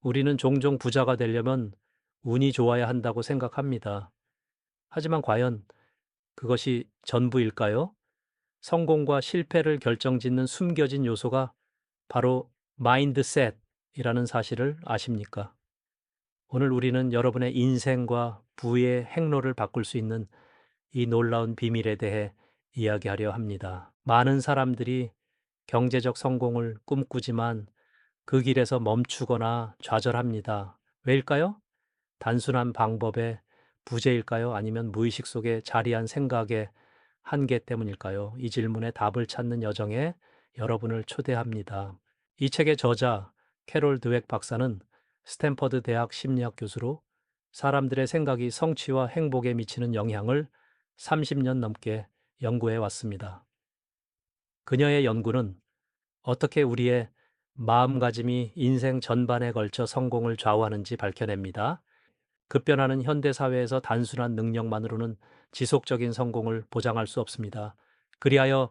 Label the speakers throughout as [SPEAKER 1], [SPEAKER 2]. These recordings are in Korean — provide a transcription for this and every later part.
[SPEAKER 1] 우리는 종종 부자가 되려면 운이 좋아야 한다고 생각합니다. 하지만 과연 그것이 전부일까요? 성공과 실패를 결정짓는 숨겨진 요소가 바로 마인드셋이라는 사실을 아십니까? 오늘 우리는 여러분의 인생과 부의 행로를 바꿀 수 있는 이 놀라운 비밀에 대해 이야기하려 합니다. 많은 사람들이 경제적 성공을 꿈꾸지만 그 길에서 멈추거나 좌절합니다. 왜일까요? 단순한 방법의 부재일까요? 아니면 무의식 속에 자리한 생각의 한계 때문일까요? 이 질문에 답을 찾는 여정에 여러분을 초대합니다. 이 책의 저자 캐롤 드웩 박사는 스탠퍼드 대학 심리학 교수로 사람들의 생각이 성취와 행복에 미치는 영향을 30년 넘게 연구해 왔습니다. 그녀의 연구는 어떻게 우리의 마음가짐이 인생 전반에 걸쳐 성공을 좌우하는지 밝혀냅니다. 급변하는 현대 사회에서 단순한 능력만으로는 지속적인 성공을 보장할 수 없습니다. 그리하여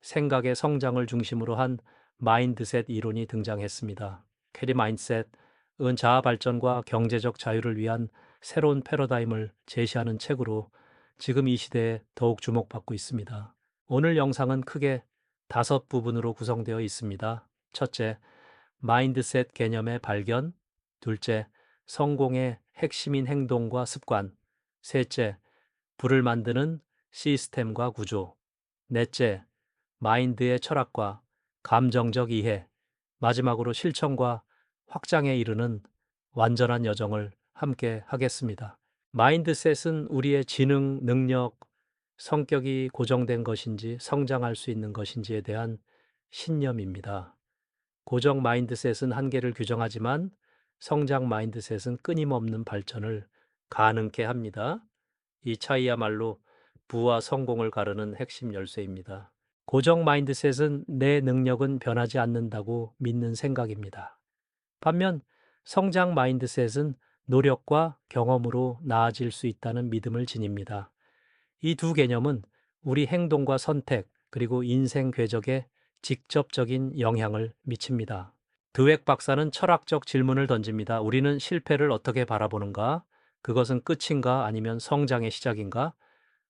[SPEAKER 1] 생각의 성장을 중심으로 한 마인드셋 이론이 등장했습니다. 캐리 마인드셋은 자아 발전과 경제적 자유를 위한 새로운 패러다임을 제시하는 책으로 지금 이 시대에 더욱 주목받고 있습니다. 오늘 영상은 크게 5부분으로 구성되어 있습니다. 첫째, 마인드셋 개념의 발견. 둘째, 성공의 핵심인 행동과 습관. 셋째, 부를 만드는 시스템과 구조. 넷째, 마인드의 철학과 감정적 이해. 마지막으로 실천과 확장에 이르는 완전한 여정을 함께 하겠습니다. 마인드셋은 우리의 지능, 능력, 성격이 고정된 것인지 성장할 수 있는 것인지에 대한 신념입니다. 고정 마인드셋은 한계를 규정하지만 성장 마인드셋은 끊임없는 발전을 가능케 합니다. 이 차이야말로 부와 성공을 가르는 핵심 열쇠입니다. 고정 마인드셋은 내 능력은 변하지 않는다고 믿는 생각입니다. 반면 성장 마인드셋은 노력과 경험으로 나아질 수 있다는 믿음을 지닙니다. 이 두 개념은 우리 행동과 선택, 그리고 인생 궤적에 직접적인 영향을 미칩니다. 드웩 박사는 철학적 질문을 던집니다. 우리는 실패를 어떻게 바라보는가? 그것은 끝인가? 아니면 성장의 시작인가?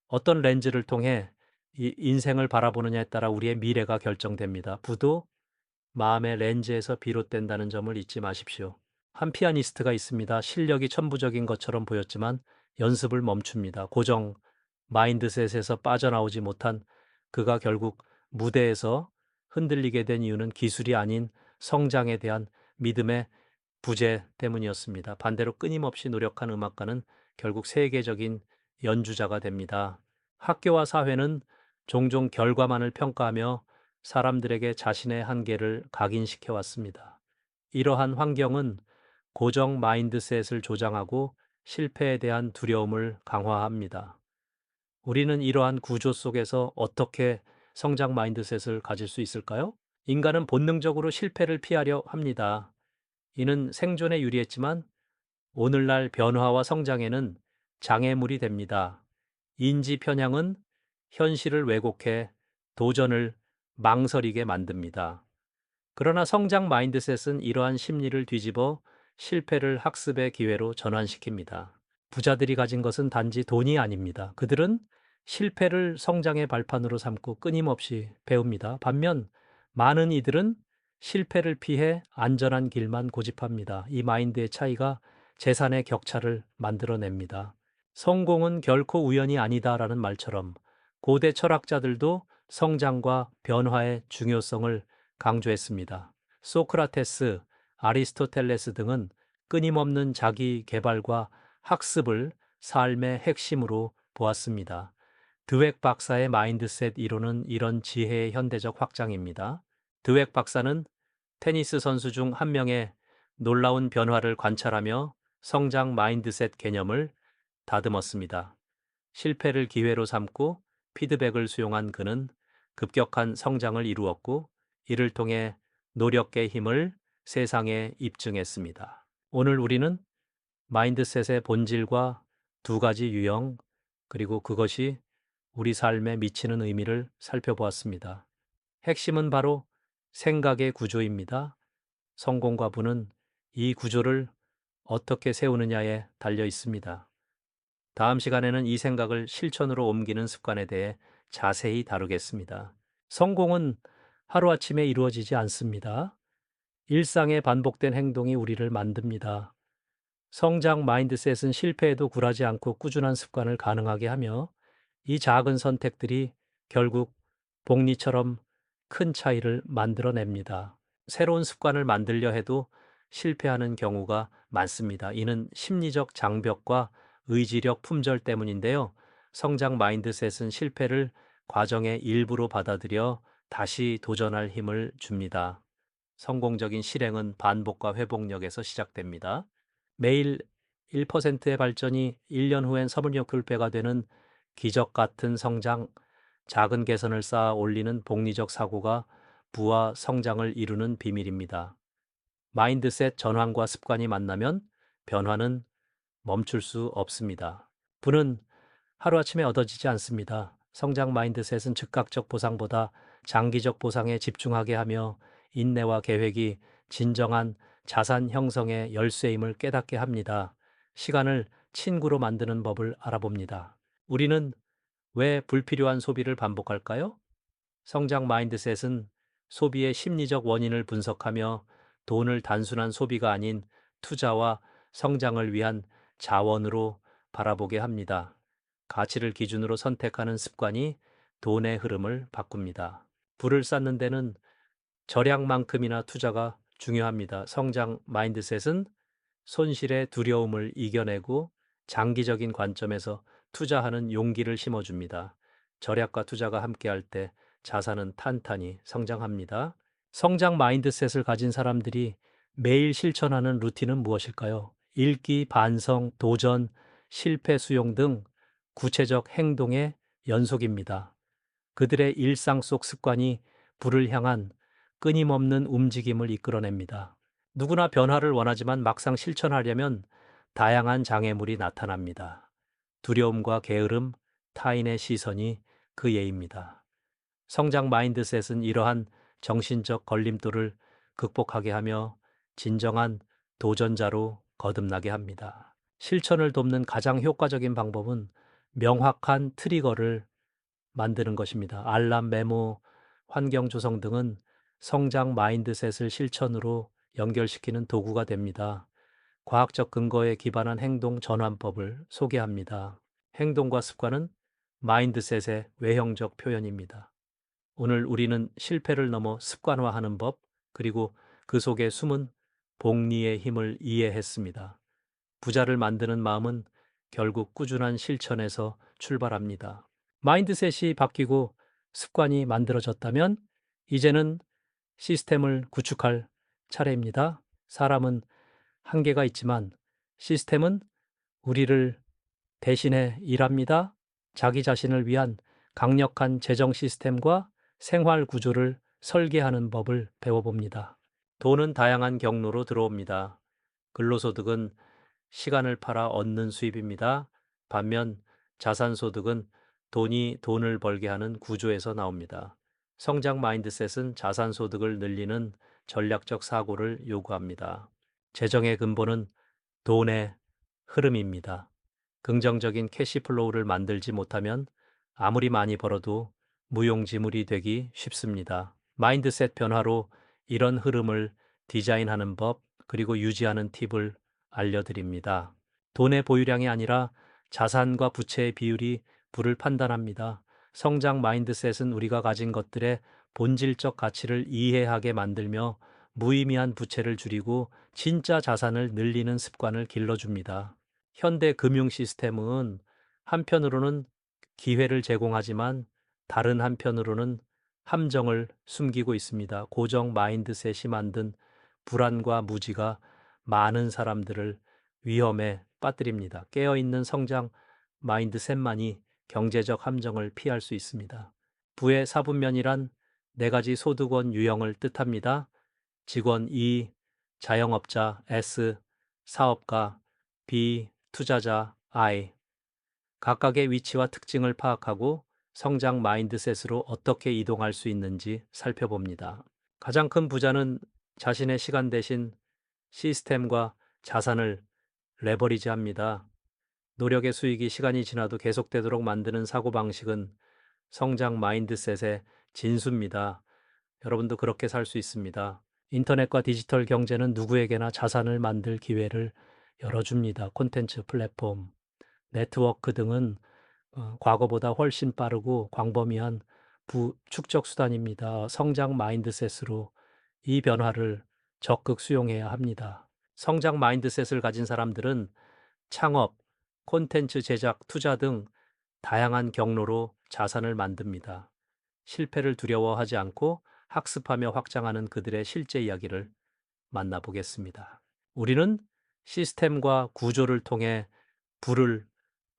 [SPEAKER 1] 어떤 렌즈를 통해 이 인생을 바라보느냐에 따라 우리의 미래가 결정됩니다. 부도 마음의 렌즈에서 비롯된다는 점을 잊지 마십시오. 한 피아니스트가 있습니다. 실력이 천부적인 것처럼 보였지만 연습을 멈춥니다. 고정 마인드셋에서 빠져나오지 못한 그가 결국 무대에서 흔들리게 된 이유는 기술이 아닌 성장에 대한 믿음의 부재 때문이었습니다. 반대로 끊임없이 노력한 음악가는 결국 세계적인 연주자가 됩니다. 학교와 사회는 종종 결과만을 평가하며 사람들에게 자신의 한계를 각인시켜 왔습니다. 이러한 환경은 고정 마인드셋을 조장하고 실패에 대한 두려움을 강화합니다. 우리는 이러한 구조 속에서 어떻게 성장 마인드셋을 가질 수 있을까요? 인간은 본능적으로 실패를 피하려 합니다. 이는 생존에 유리했지만 오늘날 변화와 성장에는 장애물이 됩니다. 인지 편향은 현실을 왜곡해 도전을 망설이게 만듭니다. 그러나 성장 마인드셋은 이러한 심리를 뒤집어 실패를 학습의 기회로 전환시킵니다. 부자들이 가진 것은 단지 돈이 아닙니다. 그들은 실패를 성장의 발판으로 삼고 끊임없이 배웁니다. 반면 많은 이들은 실패를 피해 안전한 길만 고집합니다. 이 마인드의 차이가 재산의 격차를 만들어냅니다. 성공은 결코 우연이 아니다라는 말처럼 고대 철학자들도 성장과 변화의 중요성을 강조했습니다. 소크라테스, 아리스토텔레스 등은 끊임없는 자기 개발과 학습을 삶의 핵심으로 보았습니다. 드웩 박사의 마인드셋 이론은 이런 지혜의 현대적 확장입니다. 드웩 박사는 테니스 선수 중 한 명의 놀라운 변화를 관찰하며 성장 마인드셋 개념을 다듬었습니다. 실패를 기회로 삼고 피드백을 수용한 그는 급격한 성장을 이루었고 이를 통해 노력의 힘을 세상에 입증했습니다. 오늘 우리는 마인드셋의 본질과 두 가지 유형, 그리고 그것이 우리 삶에 미치는 의미를 살펴보았습니다. 핵심은 바로 생각의 구조입니다. 성공과 부는 이 구조를 어떻게 세우느냐에 달려 있습니다. 다음 시간에는 이 생각을 실천으로 옮기는 습관에 대해 자세히 다루겠습니다. 성공은 하루아침에 이루어지지 않습니다. 일상에 반복된 행동이 우리를 만듭니다. 성장 마인드셋은 실패에도 굴하지 않고 꾸준한 습관을 가능하게 하며 이 작은 선택들이 결국 복리처럼 큰 차이를 만들어냅니다. 새로운 습관을 만들려 해도 실패하는 경우가 많습니다. 이는 심리적 장벽과 의지력 품절 때문인데요. 성장 마인드셋은 실패를 과정의 일부로 받아들여 다시 도전할 힘을 줍니다. 성공적인 실행은 반복과 회복력에서 시작됩니다. 매일 1%의 발전이 1년 후엔 26배가 되는 기적 같은 성장, 작은 개선을 쌓아 올리는 복리적 사고가 부와 성장을 이루는 비밀입니다. 마인드셋 전환과 습관이 만나면 변화는 멈출 수 없습니다. 부는 하루아침에 얻어지지 않습니다. 성장 마인드셋은 즉각적 보상보다 장기적 보상에 집중하게 하며 인내와 계획이 진정한 자산 형성의 열쇠임을 깨닫게 합니다. 시간을 친구로 만드는 법을 알아봅니다. 우리는 왜 불필요한 소비를 반복할까요? 성장 마인드셋은 소비의 심리적 원인을 분석하며 돈을 단순한 소비가 아닌 투자와 성장을 위한 자원으로 바라보게 합니다. 가치를 기준으로 선택하는 습관이 돈의 흐름을 바꿉니다. 부를 쌓는 데는 절약만큼이나 투자가 중요합니다. 성장 마인드셋은 손실의 두려움을 이겨내고 장기적인 관점에서 투자하는 용기를 심어줍니다. 절약과 투자가 함께할 때 자산은 탄탄히 성장합니다. 성장 마인드셋을 가진 사람들이 매일 실천하는 루틴은 무엇일까요? 읽기, 반성, 도전, 실패 수용 등 구체적 행동의 연속입니다. 그들의 일상 속 습관이 부를 향한 끊임없는 움직임을 이끌어냅니다. 누구나 변화를 원하지만 막상 실천하려면 다양한 장애물이 나타납니다. 두려움과 게으름, 타인의 시선이 그 예입니다. 성장 마인드셋은 이러한 정신적 걸림돌을 극복하게 하며 진정한 도전자로 거듭나게 합니다. 실천을 돕는 가장 효과적인 방법은 명확한 트리거를 만드는 것입니다. 알람, 메모, 환경 조성 등은 성장 마인드셋을 실천으로 연결시키는 도구가 됩니다. 과학적 근거에 기반한 행동 전환법을 소개합니다. 행동과 습관은 마인드셋의 외형적 표현입니다. 오늘 우리는 실패를 넘어 습관화하는 법, 그리고 그 속에 숨은 복리의 힘을 이해했습니다. 부자를 만드는 마음은 결국 꾸준한 실천에서 출발합니다. 마인드셋이 바뀌고 습관이 만들어졌다면 이제는 시스템을 구축할 차례입니다. 사람은 한계가 있지만 시스템은 우리를 대신해 일합니다. 자기 자신을 위한 강력한 재정 시스템과 생활 구조를 설계하는 법을 배워봅니다. 돈은 다양한 경로로 들어옵니다. 근로소득은 시간을 팔아 얻는 수입입니다. 반면 자산소득은 돈이 돈을 벌게 하는 구조에서 나옵니다. 성장 마인드셋은 자산소득을 늘리는 전략적 사고를 요구합니다. 재정의 근본은 돈의 흐름입니다. 긍정적인 캐시플로우를 만들지 못하면 아무리 많이 벌어도 무용지물이 되기 쉽습니다. 마인드셋 변화로 이런 흐름을 디자인하는 법, 그리고 유지하는 팁을 알려드립니다. 돈의 보유량이 아니라 자산과 부채의 비율이 부를 판단합니다. 성장 마인드셋은 우리가 가진 것들의 본질적 가치를 이해하게 만들며 무의미한 부채를 줄이고 진짜 자산을 늘리는 습관을 길러줍니다. 현대 금융 시스템은 한편으로는 기회를 제공하지만 다른 한편으로는 함정을 숨기고 있습니다. 고정 마인드셋이 만든 불안과 무지가 많은 사람들을 위험에 빠뜨립니다. 깨어있는 성장 마인드셋만이 경제적 함정을 피할 수 있습니다. 부의 사분면이란 네 가지 소득원 유형을 뜻합니다. 직원 2, 자영업자 S, 사업가 B, 투자자 I. 각각의 위치와 특징을 파악하고 성장 마인드셋으로 어떻게 이동할 수 있는지 살펴봅니다. 가장 큰 부자는 자신의 시간 대신 시스템과 자산을 레버리지합니다. 노력의 수익이 시간이 지나도 계속되도록 만드는 사고방식은 성장 마인드셋의 진수입니다. 여러분도 그렇게 살 수 있습니다. 인터넷과 디지털 경제는 누구에게나 자산을 만들 기회를 열어줍니다. 콘텐츠 플랫폼, 네트워크 등은 과거보다 훨씬 빠르고 광범위한 축적 수단입니다. 성장 마인드셋으로 이 변화를 적극 수용해야 합니다. 성장 마인드셋을 가진 사람들은 창업, 콘텐츠 제작, 투자 등 다양한 경로로 자산을 만듭니다. 실패를 두려워하지 않고 학습하며 확장하는 그들의 실제 이야기를 만나보겠습니다. 우리는 시스템과 구조를 통해 부를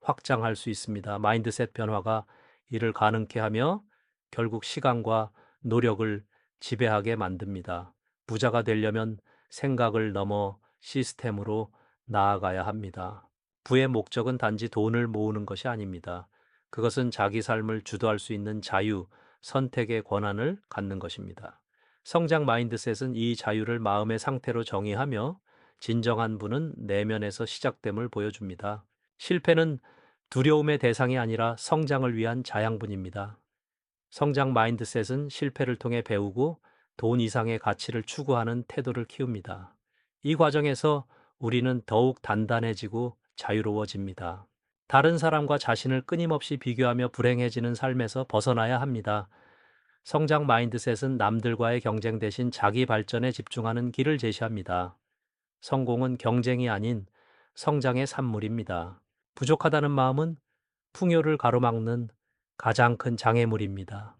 [SPEAKER 1] 확장할 수 있습니다. 마인드셋 변화가 이를 가능케 하며 결국 시간과 노력을 지배하게 만듭니다. 부자가 되려면 생각을 넘어 시스템으로 나아가야 합니다. 부의 목적은 단지 돈을 모으는 것이 아닙니다. 그것은 자기 삶을 주도할 수 있는 자유, 선택의 권한을 갖는 것입니다. 성장 마인드셋은 이 자유를 마음의 상태로 정의하며 진정한 부는 내면에서 시작됨을 보여줍니다. 실패는 두려움의 대상이 아니라 성장을 위한 자양분입니다. 성장 마인드셋은 실패를 통해 배우고 돈 이상의 가치를 추구하는 태도를 키웁니다. 이 과정에서 우리는 더욱 단단해지고 자유로워집니다. 다른 사람과 자신을 끊임없이 비교하며 불행해지는 삶에서 벗어나야 합니다. 성장 마인드셋은 남들과의 경쟁 대신 자기 발전에 집중하는 길을 제시합니다. 성공은 경쟁이 아닌 성장의 산물입니다. 부족하다는 마음은 풍요를 가로막는 가장 큰 장애물입니다.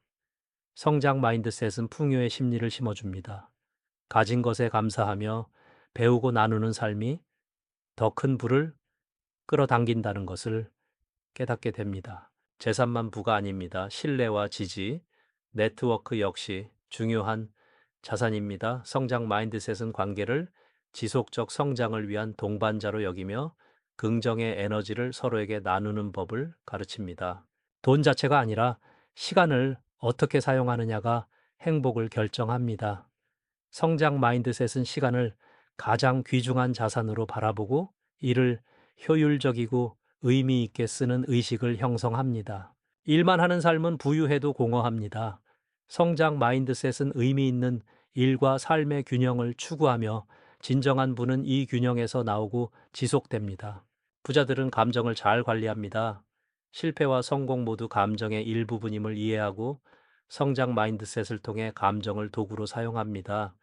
[SPEAKER 1] 성장 마인드셋은 풍요의 심리를 심어줍니다. 가진 것에 감사하며 배우고 나누는 삶이 더 큰 부를 끌어당긴다는 것을 깨닫게 됩니다. 재산만 부가 아닙니다. 신뢰와 지지, 네트워크 역시 중요한 자산입니다. 성장 마인드셋은 관계를 지속적 성장을 위한 동반자로 여기며 긍정의 에너지를 서로에게 나누는 법을 가르칩니다. 돈 자체가 아니라 시간을 어떻게 사용하느냐가 행복을 결정합니다. 성장 마인드셋은 시간을 가장 귀중한 자산으로 바라보고 이를 효율적이고 의미 있게 쓰는 의식을 형성합니다. 일만 하는 삶은 부유해도 공허합니다. 성장 마인드셋은 의미 있는 일과 삶의 균형을 추구하며 진정한 부는 이 균형에서 나오고 지속됩니다. 부자들은 감정을 잘 관리합니다. 실패와 성공 모두 감정의 일부분임을 이해하고 성장 마인드셋을 통해 감정을 도구로 사용합니다.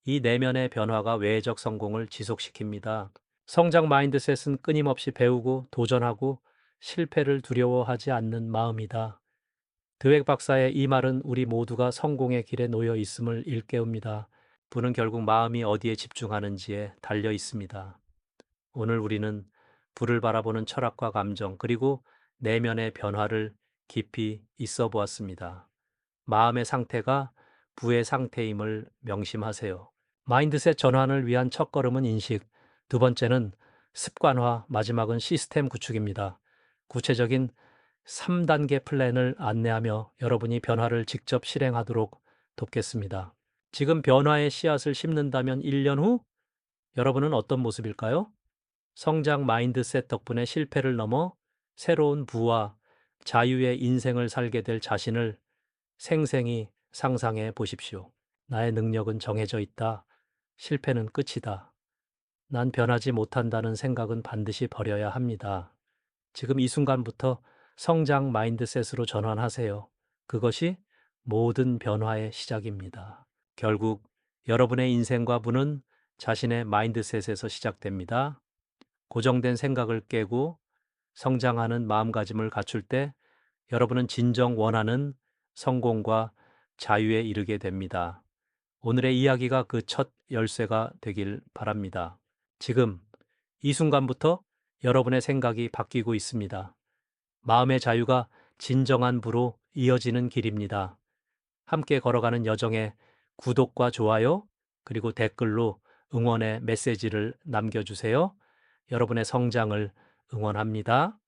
[SPEAKER 1] 이 내면의 변화가 외적 성공을 지속시킵니다. 성장 마인드셋은 끊임없이 배우고 도전하고 실패를 두려워하지 않는 마음이다. 드웩 박사의 이 말은 우리 모두가 성공의 길에 놓여 있음을 일깨웁니다. 부는 결국 마음이 어디에 집중하는지에 달려 있습니다. 오늘 우리는 부를 바라보는 철학과 감정 그리고 내면의 변화를 깊이 있어 보았습니다. 마음의 상태가 부의 상태임을 명심하세요. 마인드셋 전환을 위한 첫걸음은 인식, 두 번째는 습관화, 마지막은 시스템 구축입니다. 구체적인 3단계 플랜을 안내하며 여러분이 변화를 직접 실행하도록 돕겠습니다. 지금 변화의 씨앗을 심는다면 1년 후 여러분은 어떤 모습일까요? 성장 마인드셋 덕분에 실패를 넘어 새로운 부와 자유의 인생을 살게 될 자신을 생생히 상상해 보십시오. 나의 능력은 정해져 있다. 실패는 끝이다. 난 변하지 못한다는 생각은 반드시 버려야 합니다. 지금 이 순간부터 성장 마인드셋으로 전환하세요. 그것이 모든 변화의 시작입니다. 결국 여러분의 인생과 부는 자신의 마인드셋에서 시작됩니다. 고정된 생각을 깨고 성장하는 마음가짐을 갖출 때 여러분은 진정 원하는 성공과 자유에 이르게 됩니다. 오늘의 이야기가 그 첫 열쇠가 되길 바랍니다. 지금 이 순간부터 여러분의 생각이 바뀌고 있습니다. 마음의 자유가 진정한 부로 이어지는 길입니다. 함께 걸어가는 여정에 구독과 좋아요 그리고 댓글로 응원의 메시지를 남겨주세요. 여러분의 성장을 응원합니다.